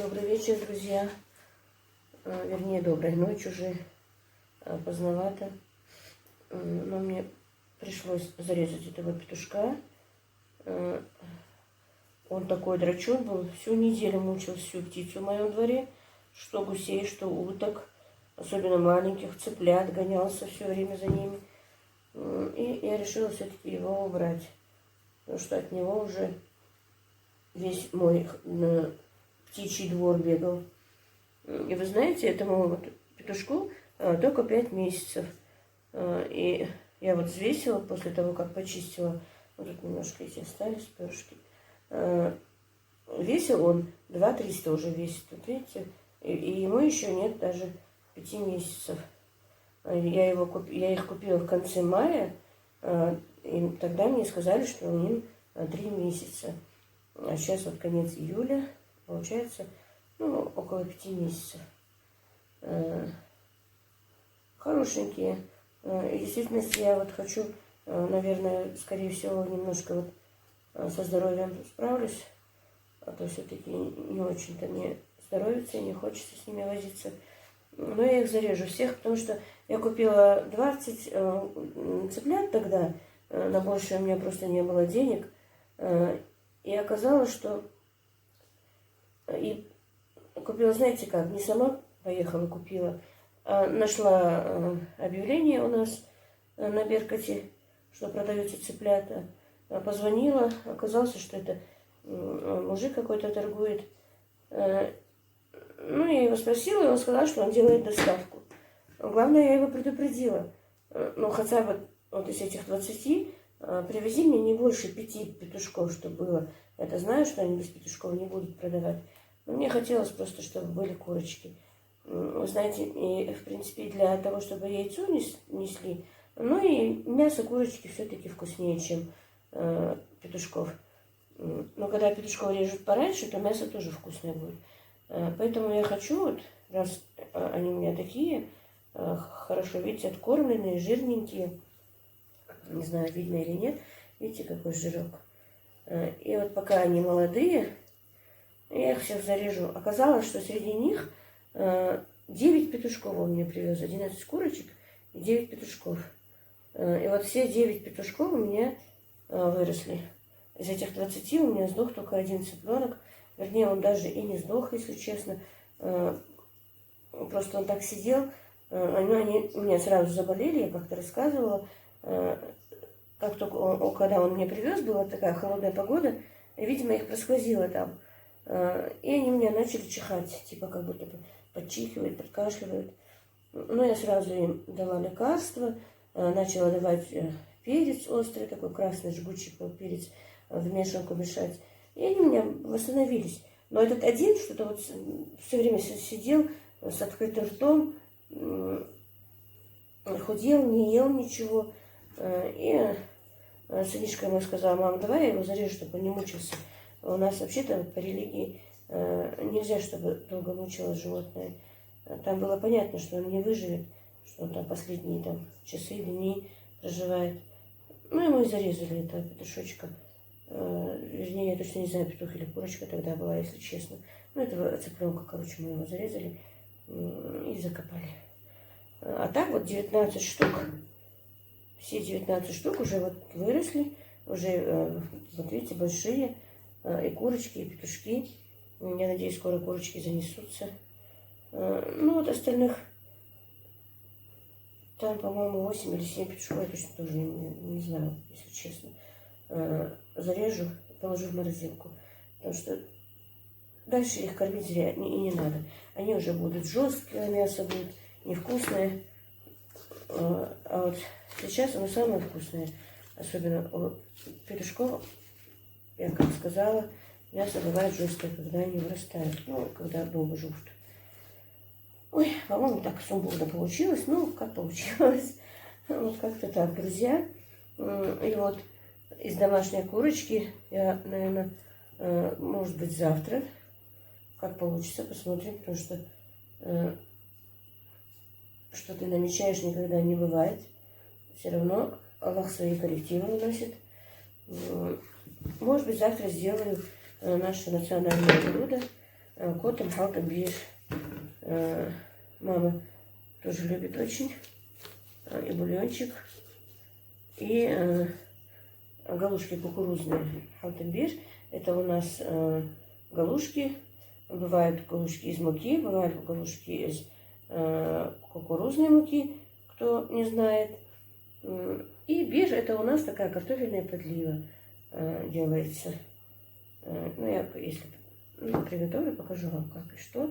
Добрый вечер, друзья. Вернее, доброй ночи уже. Поздновато. Но мне пришлось зарезать этого петушка. Он такой драчун был. Всю неделю мучил всю птицу в моем дворе. Что гусей, что уток. Особенно маленьких, цыплят. Гонялся все время за ними. И я решила все-таки его убрать. Потому что от него уже весь мой птичий двор бегал. И вы знаете, этому вот петушку только 5 месяцев. И я вот взвесила после того, как почистила. Вот тут немножко эти остались перышки. Весил он 2 300 уже весит. Вот видите? И ему еще нет даже 5 месяцев. Я их купила в конце мая. И тогда мне сказали, что им 3 месяца. А сейчас вот конец июля. Получается, ну, около 5 месяцев. Хорошенькие. В действительности я вот хочу, наверное, скорее всего, немножко вот со здоровьем справлюсь. А то все-таки не очень-то мне здоровится и не хочется с ними возиться. Но я их зарежу всех, потому что я купила 20 цыплят тогда. На больше у меня просто не было денег. И оказалось, что... И купила, знаете как, не сама поехала, купила, а нашла объявление у нас на Беркуте, что продаются цыплята. Позвонила, оказалось, что это мужик какой-то торгует. Ну, я его спросила, и он сказал, что он делает доставку. Главное, я его предупредила. Ну, хотя бы вот из этих 20 привези мне не больше 5 петушков, чтобы было. Я-то знаю, что они без петушков не будут продавать. Но мне хотелось просто, чтобы были курочки. Вы знаете, и, в принципе, для того, чтобы яйцо несли, ну и мясо курочки все-таки вкуснее, чем петушков. Но когда петушков режут пораньше, то мясо тоже вкусное будет. Поэтому я хочу, вот, раз они у меня такие, хорошо, видите, откормленные, жирненькие. Не знаю, видно или нет. Видите, какой жирок. И вот пока они молодые, я их всех зарежу. Оказалось, что среди них 9 петушков он мне привез. 11 курочек и 9 петушков. И вот все 9 петушков у меня выросли. Из этих 20 у меня сдох только 1 цыпленок. Вернее, он даже и не сдох, если честно. Просто он так сидел. Они у меня сразу заболели, я как-то рассказывала. Как только когда он мне привез, была такая холодная погода, и, видимо, их просквозило там. И они у меня начали чихать, типа как будто подчихивают, подкашливают. Ну, я сразу им дала лекарства, начала давать перец острый, такой красный жгучий перец, в мешанку мешать. И они у меня восстановились. Но этот один что-то вот все время сидел с открытым ртом, худел, не ел ничего. И сынишка ему сказала: мама, давай я его зарежу, чтобы он не мучился. У нас вообще-то по религии нельзя, чтобы долго мучилось животное. Там было понятно, что он не выживет, что он там последние там, часы, дни проживает. Ну и мы зарезали этого петушочка. Вернее, я точно не знаю, петух или курочка тогда была, если честно. Ну, этого цыпленка, короче, мы его зарезали и закопали. А так вот 19 штук. Все 19 штук уже вот выросли, уже, вот видите, большие, и курочки, и петушки. Я надеюсь, скоро курочки занесутся. Ну, вот остальных, там, по-моему, 8 или 7 петушков, я точно тоже не знаю, если честно. Зарежу и положу в морозилку, потому что дальше их кормить зря и не надо. Они уже будут жесткие, мясо будет невкусное. А вот сейчас оно самое вкусное. Особенно у петушков, я как сказала, мясо бывает жесткое, когда они вырастают. Ну, когда долго живут. Ой, по-моему, так сумбурно получилось. Ну, как получилось. Вот как-то так, друзья. И вот из домашней курочки я, наверное, может быть, завтра, как получится, посмотрим, потому что что ты намечаешь, никогда не бывает. Все равно Аллах свои коррективы выносит. Может быть, завтра сделаю наше национальное блюдо. Котом, халтом, бир. Мама тоже любит очень. И бульончик. И галушки кукурузные. Халтом, бир. Это у нас галушки. Бывают галушки из муки, бывают галушки из кукурузной муки, кто не знает. И бир — это у нас такая картофельная подлива делается. Ну, я, если приготовлю, покажу вам, как и что.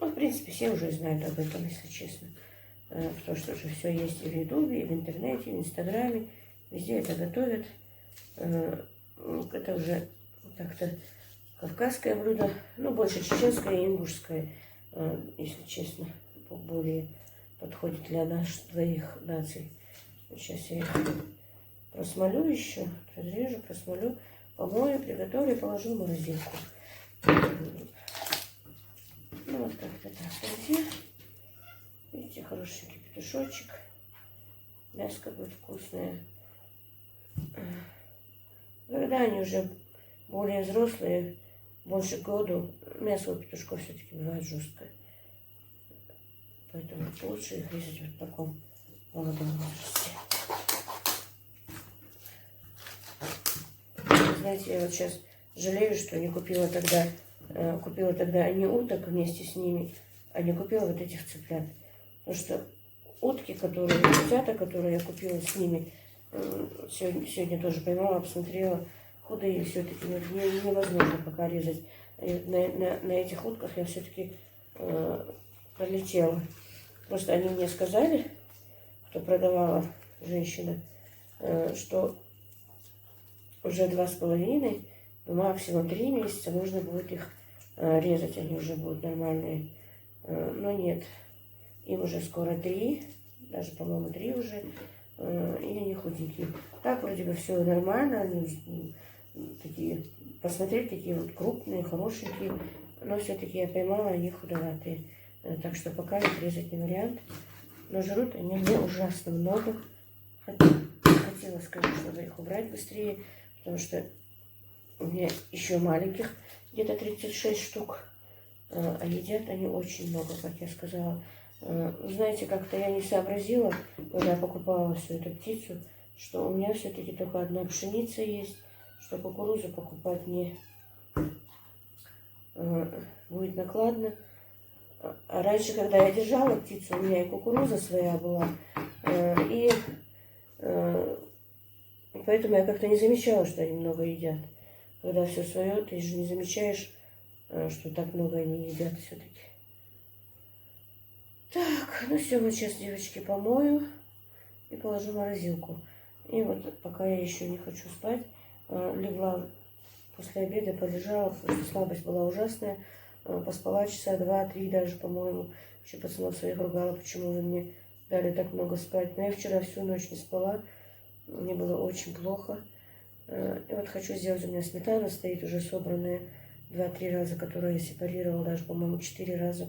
Ну, в принципе, все уже знают об этом, если честно. Потому что уже все есть и в Ютубе, и в интернете, и в Инстаграме. Везде это готовят. Это уже как-то кавказское блюдо, ну, больше чеченское и ингушское, если честно, более подходит для наших двоих наций. Сейчас я их просмолю еще, разрежу, просмолю, помою, приготовлю и положу в морозилку. Ну, вот как-то так, друзья. Видите, хорошенький петушочек. Мяско будет вкусное. Когда они уже более взрослые, больше года, мясо у петушков все-таки бывает жесткое. Поэтому лучше их резать вот в таком молодом возрасте. Знаете, я вот сейчас жалею, что не купила тогда не уток вместе с ними, а не купила вот этих цыплят. Потому что утки, утята, которые я купила с ними, сегодня тоже поймала, посмотрела, худые все-таки невозможно пока резать. На этих утках я все-таки пролетела. Просто они мне сказали, кто продавала, женщина, что уже 2,5, максимум 3 месяца можно будет их резать, они уже будут нормальные. Но нет, им уже скоро 3, даже, по-моему, 3 уже, и они худенькие. Так вроде бы все нормально, они такие, посмотреть, такие вот крупные, хорошенькие, но все-таки я поймала, они худоватые. Так что пока их резать не вариант. Но жрут они мне ужасно много. Хотелось, конечно, их убрать быстрее, потому что у меня еще маленьких, где-то 36 штук. А едят они очень много, как я сказала. Знаете, как-то я не сообразила, когда я покупала всю эту птицу, что у меня все-таки только одна пшеница есть, что кукурузу покупать мне будет накладно. А раньше, когда я держала птицу, у меня и кукуруза своя была, и поэтому я как-то не замечала, что они много едят. Когда все свое, ты же не замечаешь, что так много они едят все-таки. Так, ну все, вот сейчас, девочки, помою и положу в морозилку. И вот пока я еще не хочу спать, легла после обеда, полежала, потому что слабость была ужасная. Поспала часа 2-3 даже, по-моему. Еще пацанов своих ругала, почему вы мне дали так много спать. Но я вчера всю ночь не спала. Мне было очень плохо. И вот хочу сделать, у меня сметана стоит уже собранная 2-3 раза, которую я сепарировала, даже, по-моему, 4 раза.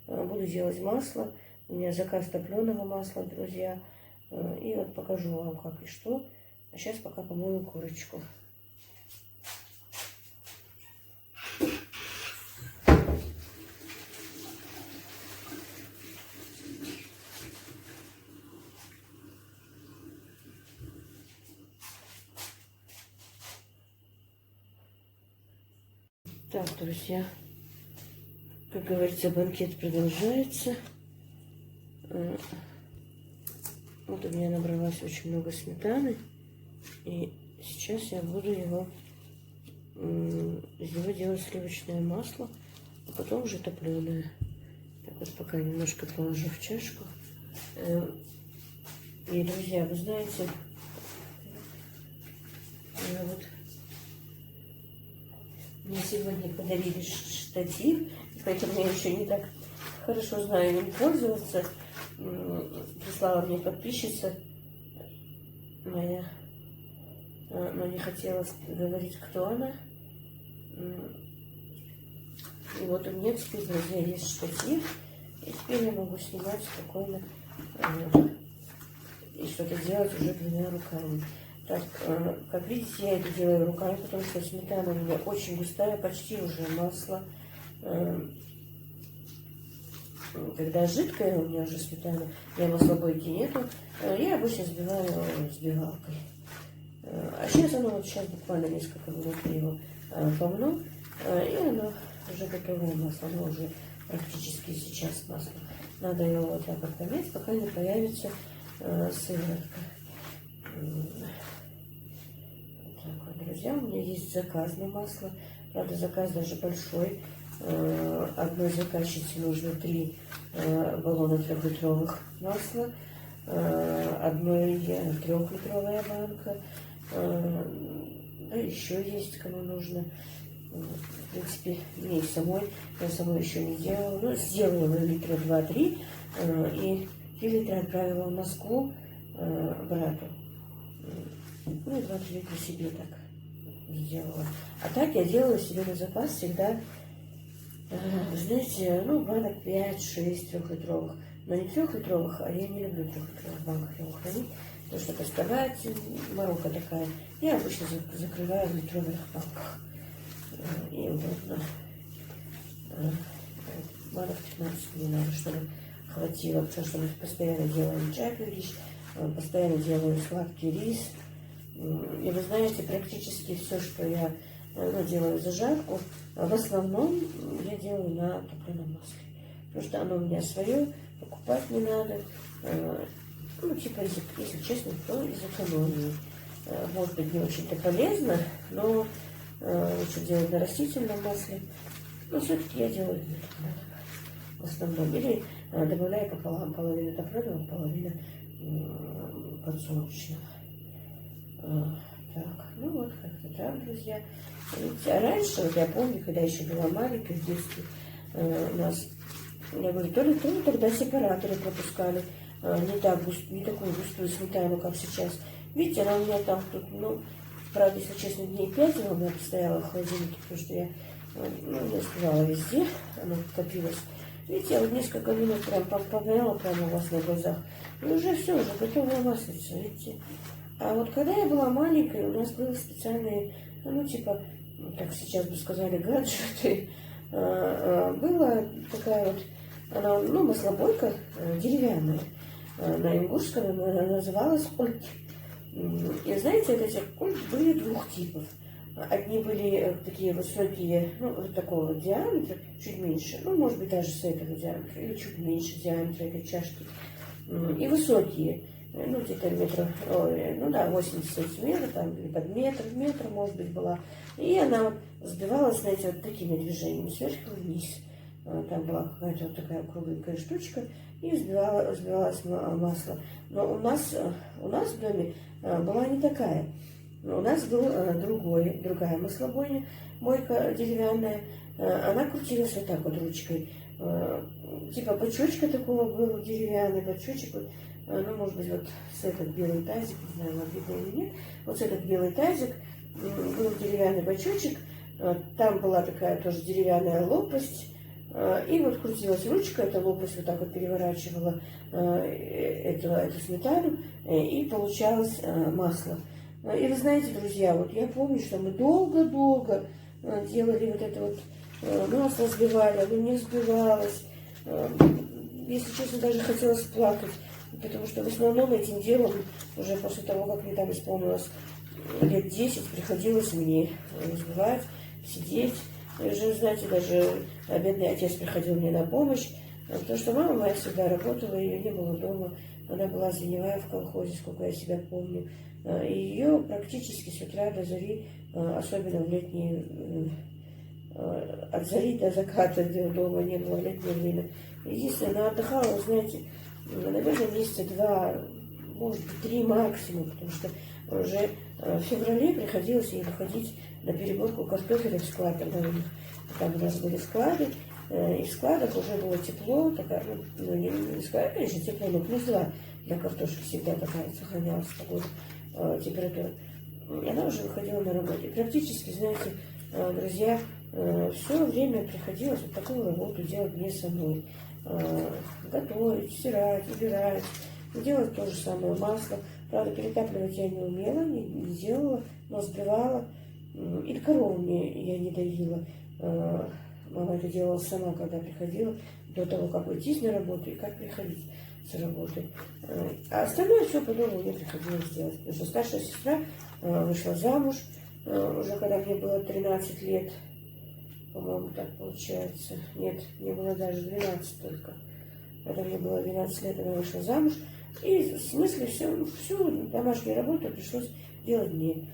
Буду делать масло. У меня заказ топленого масла, друзья. И вот покажу вам, как и что. А сейчас пока помою курочку. Так, друзья, как говорится, банкет продолжается. Вот у меня набралось очень много сметаны. И сейчас я буду из него делать сливочное масло, а потом уже топленое. Так вот, пока немножко положу в чашку. И, друзья, вы знаете, мне сегодня подарили штатив, поэтому я еще не так хорошо знаю им пользоваться. Прислала мне подписчица моя, но не хотела говорить, кто она. И вот у меня теперь, друзья, есть штатив, и теперь я могу снимать спокойно и что-то делать уже 2 руками. Так, как видите, я это делаю руками, потому что сметана у меня очень густая, почти уже масло. Когда жидкая у меня уже сметана, я маслобойки нету, я обычно взбиваю взбивалкой. А сейчас оно вот сейчас буквально несколько минут я его помну, и оно уже готовое масло, оно уже практически сейчас масло. Надо его вот так вот помять, пока не появится сыворотка. Так вот, друзья, у меня есть заказ на масло. Правда, заказ даже большой. Одной заказчице нужно 3 баллона 3-литровых масла. Одной 3-литровая банка. Да, еще есть, кому нужно. В принципе, мне и самой, я самой еще не делала. Ну, сделала литра 2-3 и 3 литра отправила в Москву брату. Ну, и 20 литров себе так сделала. А так я делала себе на запас всегда, вы знаете, ну, банок 5-6 3-литровых. Но не 3-литровых, а я не люблю 3-литровых банках его хранить, потому что доставать морока такая. Я обычно закрываю в литровых банках. И удобно. Банок 15 не надо, чтобы хватило, потому что мы постоянно делаем чай пирич, постоянно делаю сладкий рис. И вы знаете, практически все, что я делаю зажарку, в основном я делаю на топленом масле. Потому что оно у меня свое, покупать не надо. Ну, типа, если честно, то из экономии. Может быть, не очень-то полезно, но лучше делать на растительном масле. Но все-таки я делаю в основном. Или добавляю пополам, половину топленого, половину подсолнечного. Так, ну вот как-то так, друзья. Видите, а раньше, вот я помню, когда еще была маленькая в детстве, у нас, я говорю, то ли тогда сепараторы пропускали, не такую густую сметану, как сейчас. Видите, она у меня там тут, ну, правда, если честно, дней 5 она у меня постояла в холодильнике, потому что я не успевала везде, она копилась. Видите, я вот несколько минут прям помяла прямо у вас на глазах, и уже все, уже готовая маслица, видите. А вот когда я была маленькой, у нас были специальные, ну, типа, как сейчас бы сказали, гаджеты. Была такая вот, она, ну, маслобойка деревянная. На ингушском она называлась культ. И знаете, эти культ были 2 типов. Одни были такие высокие, ну, вот такого диаметра, чуть меньше, ну, может быть, даже с этого диаметра, или чуть меньше диаметра этой чашки. И высокие, ну, где-то метров, ну да, 80 сантиметров, там, или под метр, может быть, была. И она вот сбивалась, знаете, вот такими движениями, сверху вниз. Там была какая-то вот такая кругленькая штучка, и взбивалось масло. Но у нас в доме была не такая. У нас была другая маслобойня, бойка деревянная. Она крутилась вот так вот ручкой. Типа бачочка такого был, деревянный бачочек. Вот, ну, может быть, вот с этот белый тазик, не знаю, вам видно или нет. Вот с этот белый тазик был деревянный бачочек. Там была такая тоже деревянная лопасть. И вот крутилась ручка, эта лопасть вот так вот переворачивала эту сметану, и получалось масло. И вы знаете, друзья, вот я помню, что мы долго-долго делали вот это вот масло, взбивали, оно не взбивалось. Если честно, даже хотелось плакать, потому что в основном этим делом уже после того, как мне там исполнилось лет 10, приходилось мне взбивать, сидеть. И уже, знаете, даже бедный отец приходил мне на помощь, потому что мама моя всегда работала, ее не было дома. Она была звеневая в колхозе, сколько я себя помню. И ее практически с утра до зари, особенно в летние, от зари до заката дома не было в летнее время. Единственное, она отдыхала, знаете, наверное, месяца 2, может быть, 3 максимум, потому что уже в феврале приходилось ей выходить на переборку картофеля в склад. Там у нас были склады, и в складах уже было тепло, такая, ну не склад, конечно, тепло, но +2 для картошки всегда такая сохранялась погода, температура. И она уже выходила на работу. И практически, знаете, друзья, все время приходилось вот такую работу делать мне самой. Готовить, стирать, убирать, делать то же самое масло. Правда, перетапливать я не умела, не делала, но сбивала. И корову мне я не доила. мама это делала сама, когда приходила, до того, как уйти на работу и как приходить с работы. А остальное все по дому мне приходилось делать. Потому что старшая сестра вышла замуж, уже когда мне было 13 лет, по-моему, так получается. Нет, мне было даже 12 только. Когда мне было 12 лет, она вышла замуж. И в смысле всю домашнюю работу пришлось делать мне.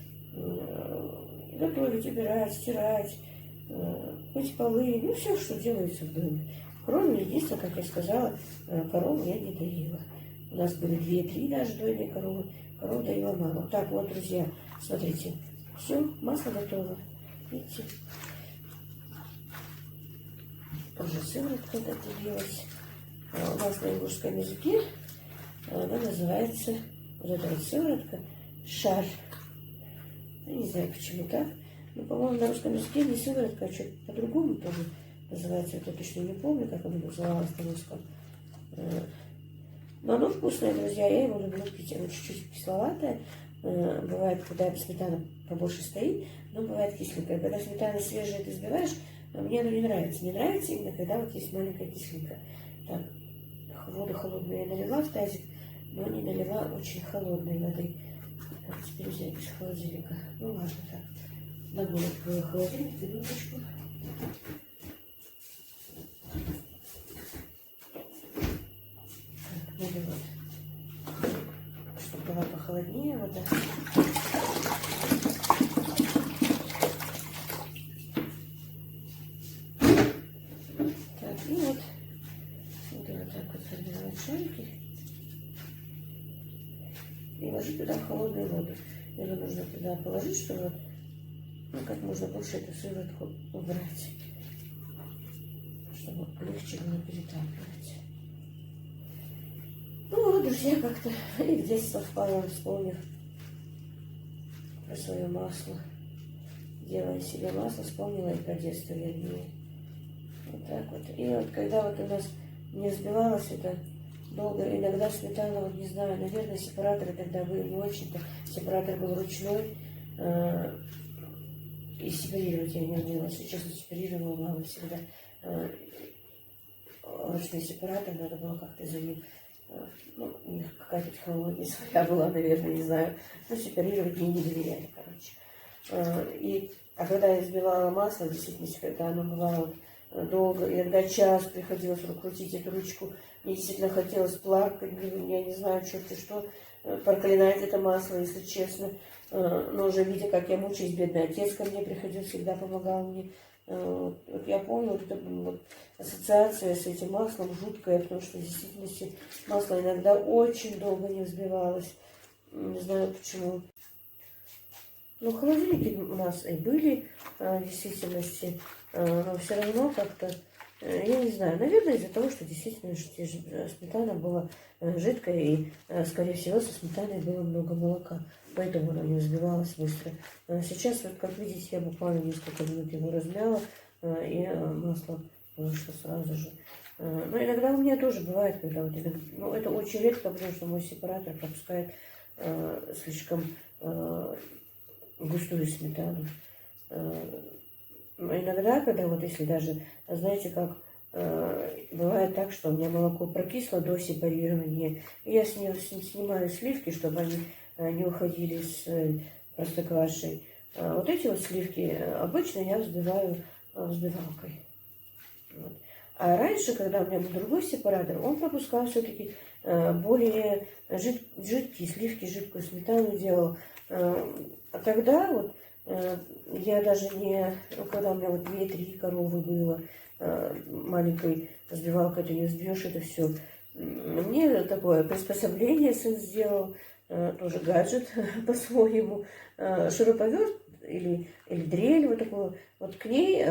Готовить, убирать, стирать, мыть полы, ну все, что делается в доме. Кроме, единственное, как я сказала, корову я не доила. У нас были 2-3 даже дойные коровы. Корову доила мама. Так, вот, друзья, смотрите. Все, масло готово. Видите? Уже сыворотка отделилась. У нас на ингушском языке она называется, вот эта вот сыворотка, шар. Я не знаю, почему так. Но, по-моему, на русском языке не сыворотка, а что-то по-другому тоже называется. Я точно не помню, как оно называлось на русском. Но оно вкусное, друзья. Я его люблю пить. Оно чуть-чуть кисловатое. Бывает, когда сметана побольше стоит, но бывает кисленькая. Когда сметана свежая, ты взбиваешь, мне оно не нравится. Не нравится именно, когда вот есть маленькая кислинка. Так, воду холодную я налила в тазик, но не налила очень холодной воды. Как теперь взять из холодильника? Ну ладно, так. Ногой открою холодильник, минуточку. Так, наливаю. Чтобы была похолоднее вода. Так, и вот так вот разбираю шарики. И ложу туда холодную воду. Ее нужно туда положить, чтобы ну, как можно больше эту сыворотку убрать. Чтобы легче было перетапливать. Ну вот, друзья, как-то и здесь совпало, вспомнив про свое масло. Делая себе масло, вспомнила и про детство вернее. Вот так вот. И вот когда вот у нас не взбивалось это долго, иногда сметана, вот не знаю, наверное, сепараторы тогда были не очень-то. Сепаратор был ручной, и сепарировать я не умела. Если честно, сепарировала мама всегда. Ручной сепаратор, надо было как-то за ним, ну, у них какая-то технология своя была, наверное, не знаю. Но сепарировать мне не доверяли, короче. А когда я взбивала масло, действительно, когда оно бывало долго, иногда час приходилось крутить эту ручку, мне действительно хотелось плакать, я не знаю, что, проклинать это масло, если честно. Но уже видя, как я мучаюсь, бедный отец ко мне приходил, всегда помогал мне. Вот я помню, вот эта вот ассоциация с этим маслом жуткая, потому что в действительности масло иногда очень долго не взбивалось. Не знаю почему. Ну, холодильники у нас и были, в действительности, но все равно как-то, я не знаю, наверное, из-за того, что действительно сметана была жидкая, и, скорее всего, со сметаной было много молока, поэтому она не взбивалась быстро. Сейчас, вот, как видите, я буквально несколько минут его размяла, и масло вышло сразу же. Но иногда у меня тоже бывает, когда вот, ну, это очень редко, потому что мой сепаратор пропускает слишком густую сметану. Но иногда, когда вот если даже, знаете, как бывает так, что у меня молоко прокисло до сепарирования, и я с нее снимаю сливки, чтобы они не уходили с простоквашей. Вот эти вот сливки обычно я взбиваю взбивалкой. Вот. А раньше, когда у меня был другой сепаратор, он пропускал все-таки более жидкие сливки, жидкую сметану делал. А тогда вот я даже не, ну, когда у меня вот 2-3 коровы было, маленькой взбивалкой ты не взбьешь это все. Мне такое приспособление сын сделал, тоже гаджет по-своему, шуруповерт или дрель вот такую, вот к ней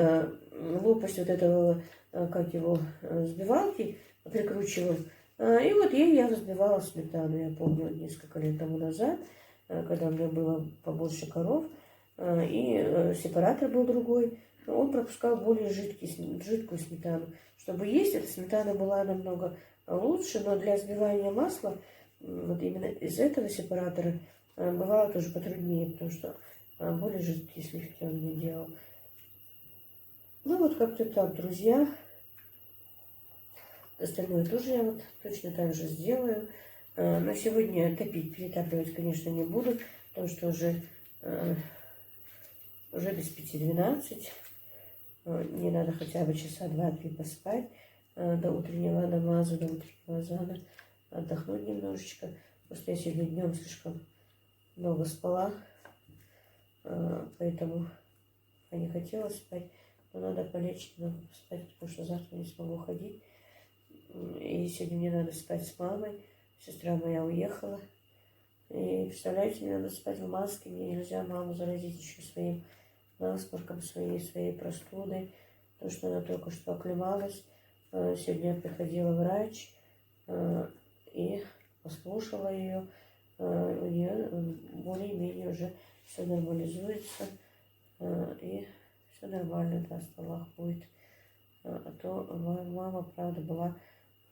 лопасть вот этого, как его, взбивалки прикручивал. И вот ей я взбивала сметану, я помню, несколько лет тому назад, когда у меня было побольше коров, и сепаратор был другой, он пропускал более жидкую сметану. Чтобы есть, эта сметана была намного лучше, но для взбивания масла, вот именно из этого сепаратора, бывало тоже потруднее, потому что более жидкие сливки он мне делал. Ну вот как-то так, друзья. Остальное тоже я вот точно так же сделаю. Но сегодня топить, перетапливать, конечно, не буду, потому что уже без 5:12. Мне надо хотя бы часа 2-3 поспать до утреннего намаза, до утреннего азана, отдохнуть немножечко. Просто я сегодня днем слишком много спала, поэтому я не хотела спать. Но надо полечь, надо поспать, потому что завтра не смогу ходить. И сегодня мне надо спать с мамой. Сестра моя уехала. И представляете, мне надо спать в маске. Мне нельзя маму заразить еще своим насморком, своей простудой. Потому что она только что оклемалась. Сегодня приходила врач и послушала ее. У нее более-менее уже все нормализуется. И все нормально, да, стало будет. А то мама, правда, была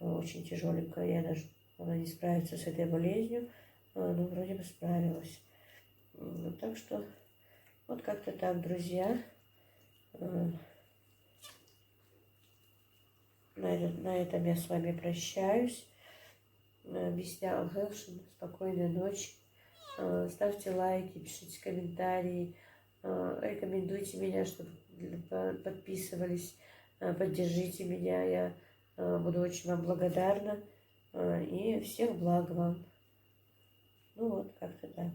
очень тяжеленькая. Она не справится с этой болезнью, но вроде бы справилась. Так что вот как-то так, друзья. На этом я с вами прощаюсь. Объясняла Хелшин. Спокойной ночи. Ставьте лайки, пишите комментарии. Рекомендуйте меня, чтобы подписывались. Поддержите меня. Я буду очень вам благодарна. И всех благ вам. Ну вот, как-то так.